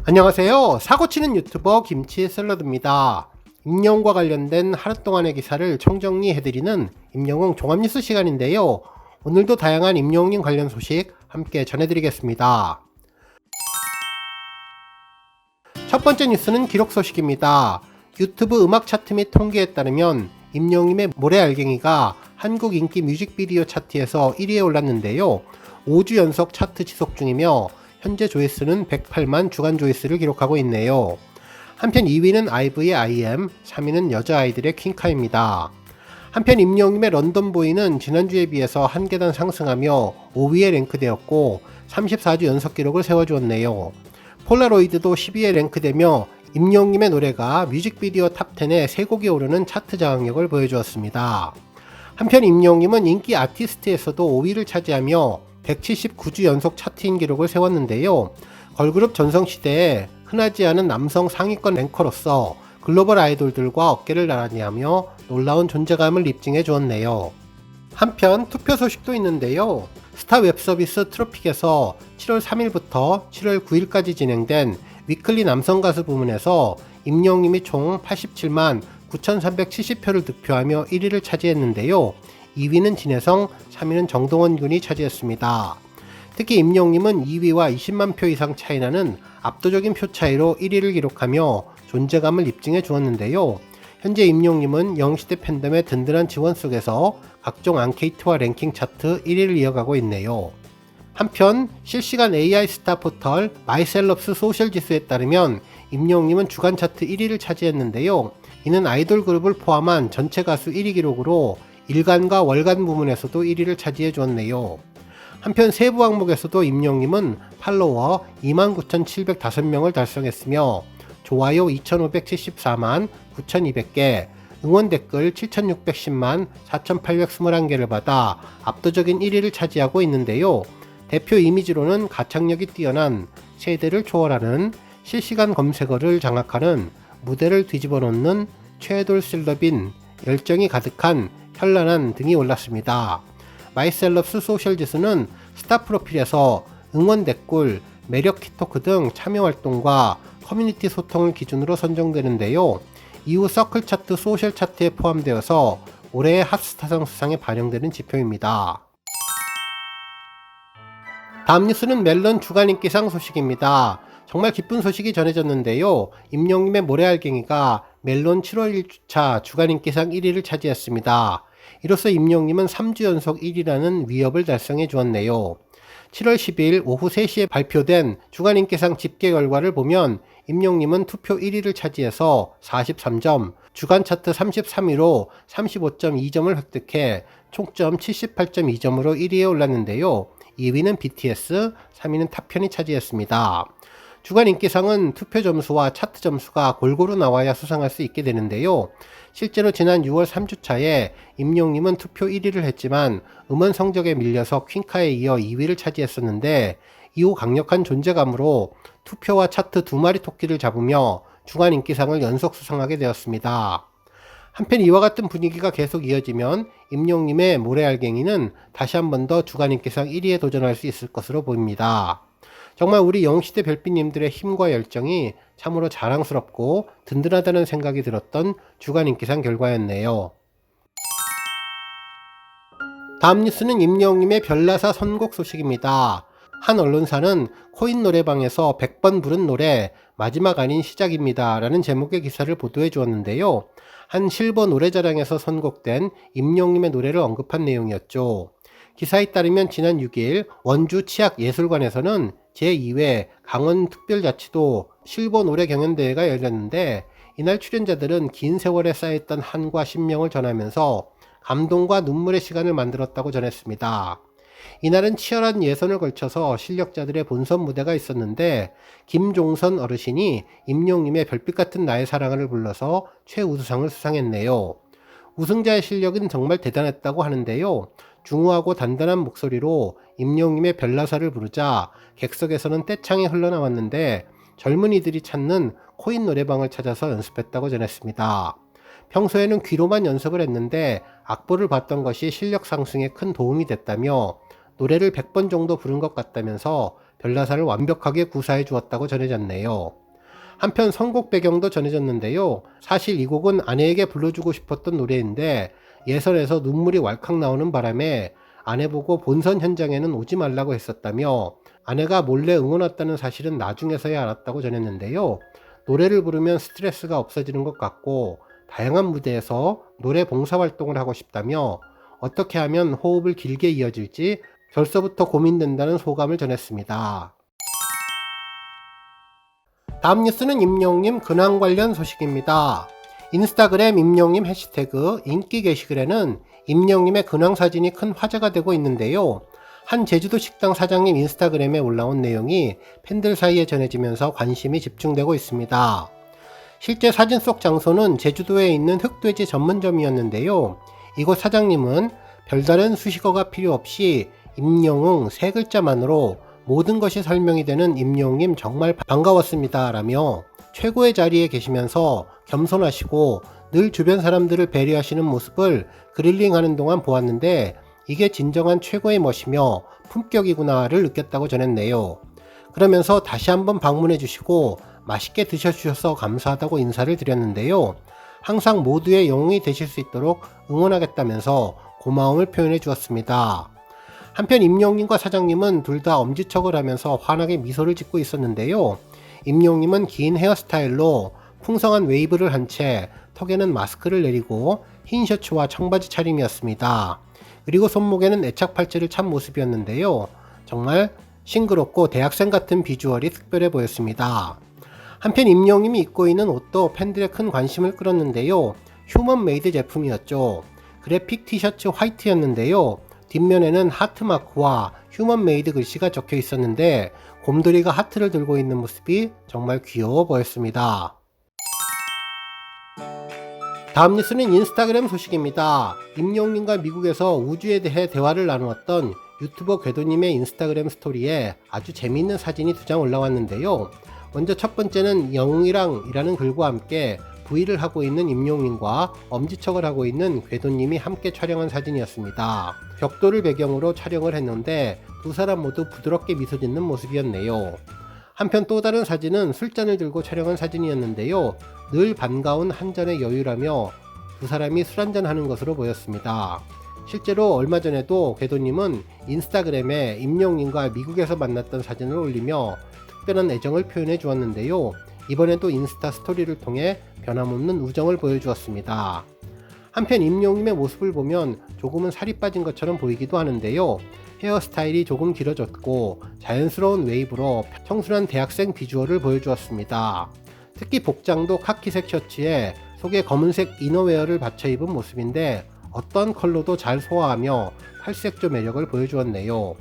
안녕하세요. 사고치는 유튜버 김치샐러드입니다. 임영웅과 관련된 하루 동안의 기사를 총정리해드리는 임영웅 종합뉴스 시간인데요. 오늘도 다양한 임영웅님 관련 소식 함께 전해드리겠습니다. 첫 번째 뉴스는 기록 소식입니다. 유튜브 음악 차트 및 통계에 따르면 임영웅의 모래알갱이가 한국 인기 뮤직비디오 차트에서 1위에 올랐는데요. 5주 연속 차트 지속 중이며 현재 조회수는 108만 주간 조회수를 기록하고 있네요. 한편 2위는 아이브의 IM, 3위는 여자아이들의 퀸카입니다. 한편 임영웅의 런던보이는 지난주에 비해서 한 계단 상승하며 5위에 랭크되었고 34주 연속 기록을 세워주었네요. 폴라로이드도 10위에 랭크되며 임영웅의 노래가 뮤직비디오 탑10에 3곡이 오르는 차트 장악력을 보여주었습니다. 한편 임영웅은 인기 아티스트에서도 5위를 차지하며 179주 연속 차트인 기록을 세웠는데요. 걸그룹 전성시대에 흔하지 않은 남성 상위권 랭커로서 글로벌 아이돌들과 어깨를 나란히 하며 놀라운 존재감을 입증해 주었네요. 한편 투표 소식도 있는데요. 스타 웹서비스 트로픽에서 7월 3일부터 7월 9일까지 진행된 위클리 남성 가수 부문에서 임영웅이 총 87만 9,370표를 득표하며 1위를 차지했는데요. 2위는 진혜성, 3위는 정동원 군이 차지했습니다. 특히 임영웅은 2위와 20만 표 이상 차이나는 압도적인 표 차이로 1위를 기록하며 존재감을 입증해 주었는데요. 현재 임영웅은 영시대 팬덤의 든든한 지원 속에서 각종 앙케이트와 랭킹 차트 1위를 이어가고 있네요. 한편 실시간 AI 스타 포털 마이셀럽스 소셜 지수에 따르면 임영웅은 주간 차트 1위를 차지했는데요. 이는 아이돌 그룹을 포함한 전체 가수 1위 기록으로 일간과 월간 부문에서도 1위를 차지해 주었네요. 한편 세부 항목에서도 임영웅은 팔로워 29,705명을 달성했으며 좋아요 2,574만 9,200개, 응원 댓글 7,610만 4,821개를 받아 압도적인 1위를 차지하고 있는데요. 대표 이미지로는 가창력이 뛰어난 세대를 초월하는 실시간 검색어를 장악하는 무대를 뒤집어 놓는 최애돌 셀럽인 열정이 가득한 현란한 등이 올랐습니다. 마이셀럽스 소셜 지수는 스타 프로필에서 응원 댓글, 매력 키토크 등 참여 활동과 커뮤니티 소통을 기준으로 선정되는데요. 이후 서클 차트, 소셜 차트에 포함되어서 올해의 핫스타상 수상에 반영되는 지표입니다. 다음 뉴스는 멜론 주간 인기상 소식입니다. 정말 기쁜 소식이 전해졌는데요. 임영웅의 모래알갱이가 멜론 7월 1주차 주간 인기상 1위를 차지했습니다. 이로써 임영웅은 3주 연속 1위라는 위협을 달성해 주었네요. 7월 10일 오후 3시에 발표된 주간 인기상 집계 결과를 보면 임영웅은 투표 1위를 차지해서 43점, 주간 차트 33위로 35.2점을 획득해 총점 78.2점으로 1위에 올랐는데요. 2위는 BTS, 3위는 타편이 차지했습니다. 주간 인기상은 투표 점수와 차트 점수가 골고루 나와야 수상할 수 있게 되는데요. 실제로 지난 6월 3주차에 임영웅은 투표 1위를 했지만 음원 성적에 밀려서 퀸카에 이어 2위를 차지했었는데 이후 강력한 존재감으로 투표와 차트 두 마리 토끼를 잡으며 주간 인기상을 연속 수상하게 되었습니다. 한편 이와 같은 분위기가 계속 이어지면 임영웅의 모래알갱이는 다시 한 번 더 주간 인기상 1위에 도전할 수 있을 것으로 보입니다. 정말 우리 영웅시대 별빛님들의 힘과 열정이 참으로 자랑스럽고 든든하다는 생각이 들었던 주간 인기상 결과였네요. 다음 뉴스는 임영웅의 별나사 선곡 소식입니다. 한 언론사는 코인 노래방에서 100번 부른 노래 마지막 아닌 시작입니다 라는 제목의 기사를 보도해 주었는데요. 한 실버 노래자랑에서 선곡된 임영웅의 노래를 언급한 내용이었죠. 기사에 따르면 지난 6일 원주 치악예술관에서는 제2회 강원특별자치도 실버 노래 경연대회가 열렸는데 이날 출연자들은 긴 세월에 쌓였던 한과 신명을 전하면서 감동과 눈물의 시간을 만들었다고 전했습니다. 이날은 치열한 예선을 걸쳐서 실력자들의 본선 무대가 있었는데 김종선 어르신이 임영웅의 별빛 같은 나의 사랑을 불러서 최우수상을 수상했네요. 우승자의 실력은 정말 대단했다고 하는데요. 중후하고 단단한 목소리로 임영웅의 별나사를 부르자 객석에서는 떼창이 흘러나왔는데 젊은이들이 찾는 코인 노래방을 찾아서 연습했다고 전했습니다. 평소에는 귀로만 연습을 했는데 악보를 봤던 것이 실력 상승에 큰 도움이 됐다며 노래를 100번 정도 부른 것 같다면서 별나사를 완벽하게 구사해 주었다고 전해졌네요. 한편 선곡 배경도 전해졌는데요. 사실 이 곡은 아내에게 불러주고 싶었던 노래인데 예선에서 눈물이 왈칵 나오는 바람에 아내 보고 본선 현장에는 오지 말라고 했었다며 아내가 몰래 응원 왔다는 사실은 나중에서야 알았다고 전했는데요. 노래를 부르면 스트레스가 없어지는 것 같고 다양한 무대에서 노래 봉사활동을 하고 싶다며 어떻게 하면 호흡을 길게 이어질지 벌써부터 고민된다는 소감을 전했습니다. 다음 뉴스는 임영웅님 근황 관련 소식입니다. 인스타그램 임영웅님 해시태그 인기 게시글에는 임영웅님의 근황 사진이 큰 화제가 되고 있는데요. 한 제주도 식당 사장님 인스타그램에 올라온 내용이 팬들 사이에 전해지면서 관심이 집중되고 있습니다. 실제 사진 속 장소는 제주도에 있는 흑돼지 전문점이었는데요. 이곳 사장님은 별다른 수식어가 필요 없이 임영웅 세 글자만으로 모든 것이 설명이 되는 임영웅님 정말 반가웠습니다 라며 최고의 자리에 계시면서 겸손하시고 늘 주변 사람들을 배려하시는 모습을 그릴링하는 동안 보았는데 이게 진정한 최고의 멋이며 품격이구나를 느꼈다고 전했네요. 그러면서 다시 한번 방문해 주시고 맛있게 드셔주셔서 감사하다고 인사를 드렸는데요. 항상 모두의 영웅이 되실 수 있도록 응원하겠다면서 고마움을 표현해 주었습니다. 한편 임영웅님과 사장님은 둘 다 엄지척을 하면서 환하게 미소를 짓고 있었는데요. 임영웅님은 긴 헤어스타일로 풍성한 웨이브를 한 채 턱에는 마스크를 내리고 흰 셔츠와 청바지 차림이었습니다. 그리고 손목에는 애착 팔찌를 찬 모습이었는데요. 정말 싱그럽고 대학생 같은 비주얼이 특별해 보였습니다. 한편 임영웅님이 입고 있는 옷도 팬들의 큰 관심을 끌었는데요. 휴먼 메이드 제품이었죠. 그래픽 티셔츠 화이트였는데요. 뒷면에는 하트 마크와 휴먼 메이드 글씨가 적혀 있었는데 곰돌이가 하트를 들고 있는 모습이 정말 귀여워 보였습니다. 다음 뉴스는 인스타그램 소식입니다. 임영웅님과 미국에서 우주에 대해 대화를 나누었던 유튜버 궤도님의 인스타그램 스토리에 아주 재미있는 사진이 2장 올라왔는데요. 먼저 첫 번째는 영웅이랑 이라는 글과 함께 V를 하고 있는 임영웅님과 엄지척을 하고 있는 궤도님이 함께 촬영한 사진이었습니다. 벽돌을 배경으로 촬영을 했는데 두 사람 모두 부드럽게 미소 짓는 모습이었네요. 한편 또 다른 사진은 술잔을 들고 촬영한 사진이었는데요. 늘 반가운 한잔의 여유라며 두 사람이 술 한잔 하는 것으로 보였습니다. 실제로 얼마 전에도 궤도님은 인스타그램에 임영웅님과 미국에서 만났던 사진을 올리며 특별한 애정을 표현해 주었는데요. 이번에도 인스타 스토리를 통해 변함없는 우정을 보여주었습니다. 한편 임영웅님의 모습을 보면 조금은 살이 빠진 것처럼 보이기도 하는데요. 헤어스타일이 조금 길어졌고 자연스러운 웨이브로 청순한 대학생 비주얼을 보여주었습니다. 특히 복장도 카키색 셔츠에 속에 검은색 이너웨어를 받쳐 입은 모습인데 어떤 컬러도 잘 소화하며 팔색조 매력을 보여주었네요.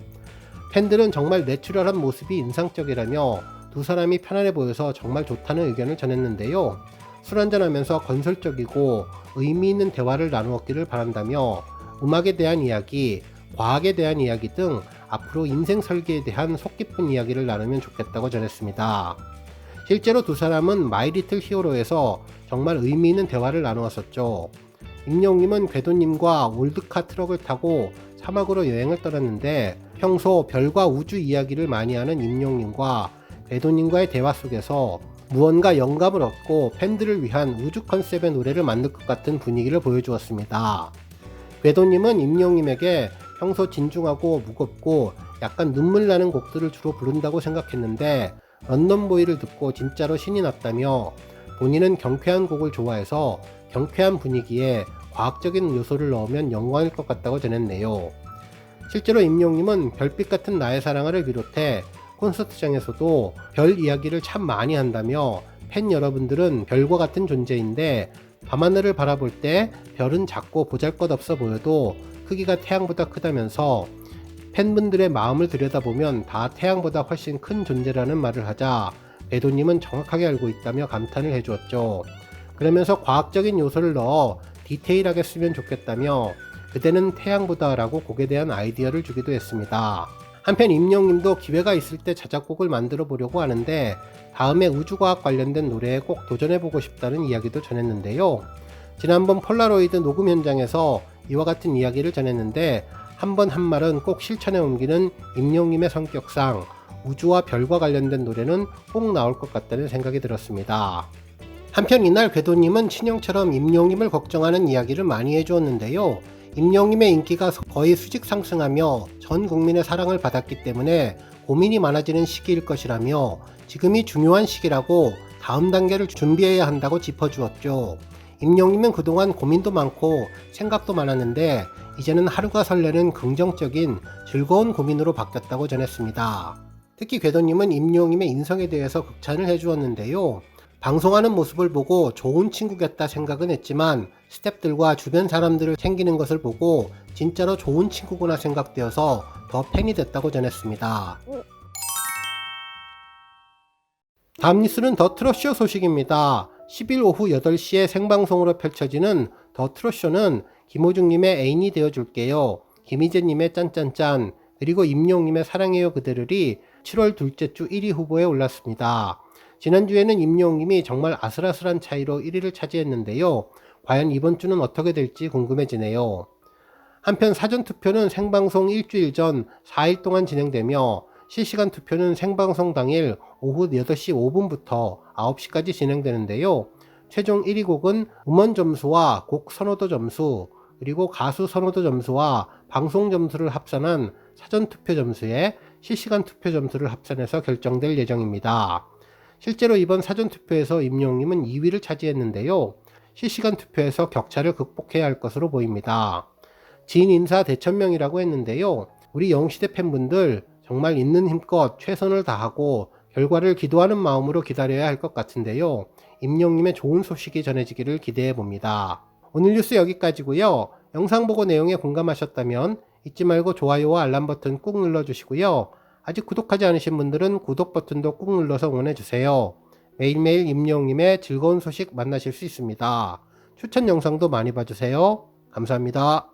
팬들은 정말 내추럴한 모습이 인상적이라며 두 사람이 편안해 보여서 정말 좋다는 의견을 전했는데요. 술 한잔하면서 건설적이고 의미 있는 대화를 나누었기를 바란다며 음악에 대한 이야기, 과학에 대한 이야기 등 앞으로 인생 설계에 대한 속 깊은 이야기를 나누면 좋겠다고 전했습니다. 실제로 두 사람은 마이리틀 히어로에서 정말 의미 있는 대화를 나누었었죠. 임영웅님은 궤도님과 올드카 트럭을 타고 사막으로 여행을 떠났는데 평소 별과 우주 이야기를 많이 하는 임영웅님과 궤도님과의 대화 속에서 무언가 영감을 얻고 팬들을 위한 우주 컨셉의 노래를 만들 것 같은 분위기를 보여주었습니다. 궤도님은 임영웅님에게 평소 진중하고 무겁고 약간 눈물 나는 곡들을 주로 부른다고 생각했는데 런던보이를 듣고 진짜로 신이 났다며 본인은 경쾌한 곡을 좋아해서 경쾌한 분위기에 과학적인 요소를 넣으면 영광일 것 같다고 전했네요. 실제로 임영웅님은 별빛 같은 나의 사랑을 비롯해 콘서트장에서도 별 이야기를 참 많이 한다며 팬 여러분들은 별과 같은 존재인데 밤하늘을 바라볼 때 별은 작고 보잘것없어 보여도 크기가 태양보다 크다면서 팬분들의 마음을 들여다보면 다 태양보다 훨씬 큰 존재라는 말을 하자 궤도님은 정확하게 알고 있다며 감탄을 해주었죠. 그러면서 과학적인 요소를 넣어 디테일하게 쓰면 좋겠다며 그대는 태양보다 라고 곡에 대한 아이디어를 주기도 했습니다. 한편 임영웅님도 기회가 있을 때 자작곡을 만들어 보려고 하는데 다음에 우주과학 관련된 노래에 꼭 도전해보고 싶다는 이야기도 전했는데요. 지난번 폴라로이드 녹음 현장에서 이와 같은 이야기를 전했는데 한 번 한 말은 꼭 실천에 옮기는 임영웅님의 성격상 우주와 별과 관련된 노래는 꼭 나올 것 같다는 생각이 들었습니다. 한편 이날 궤도님은 친형처럼 임영님을 걱정하는 이야기를 많이 해주었는데요. 임영님의 인기가 거의 수직 상승하며 전 국민의 사랑을 받았기 때문에 고민이 많아지는 시기일 것이라며 지금이 중요한 시기라고 다음 단계를 준비해야 한다고 짚어주었죠. 임영님은 그동안 고민도 많고 생각도 많았는데 이제는 하루가 설레는 긍정적인 즐거운 고민으로 바뀌었다고 전했습니다. 특히 궤도님은 임영님의 인성에 대해서 극찬을 해주었는데요. 방송하는 모습을 보고 좋은 친구겠다 생각은 했지만 스태프들과 주변 사람들을 챙기는 것을 보고 진짜로 좋은 친구구나 생각되어서 더 팬이 됐다고 전했습니다. 다음 뉴스는 더 트롯쇼 소식입니다. 10일 오후 8시에 생방송으로 펼쳐지는 더 트롯쇼는 김호중님의 애인이 되어줄게요, 김희재님의 짠짠짠, 그리고 임영님의 사랑해요 그대를이 7월 둘째 주 1위 후보에 올랐습니다. 지난주에는 임영님이 정말 아슬아슬한 차이로 1위를 차지했는데요. 과연 이번 주는 어떻게 될지 궁금해지네요. 한편 사전투표는 생방송 일주일 전 4일 동안 진행되며 실시간 투표는 생방송 당일 오후 8시 5분부터 9시까지 진행되는데요. 최종 1위 곡은 음원 점수와 곡 선호도 점수, 그리고 가수 선호도 점수와 방송 점수를 합산한 사전투표 점수에 실시간 투표 점수를 합산해서 결정될 예정입니다. 실제로 이번 사전투표에서 임영님은 2위를 차지했는데요. 실시간 투표에서 격차를 극복해야 할 것으로 보입니다. 지인 인사 대천명이라고 했는데요. 우리 영웅시대 팬분들 정말 있는 힘껏 최선을 다하고 결과를 기도하는 마음으로 기다려야 할 것 같은데요. 임영님의 좋은 소식이 전해지기를 기대해 봅니다. 오늘 뉴스 여기까지고요. 영상 보고 내용에 공감하셨다면 잊지 말고 좋아요와 알람 버튼 꾹 눌러주시고요. 아직 구독하지 않으신 분들은 구독 버튼도 꾹 눌러서 응원해주세요. 매일매일 임영님의 즐거운 소식 만나실 수 있습니다. 추천 영상도 많이 봐주세요. 감사합니다.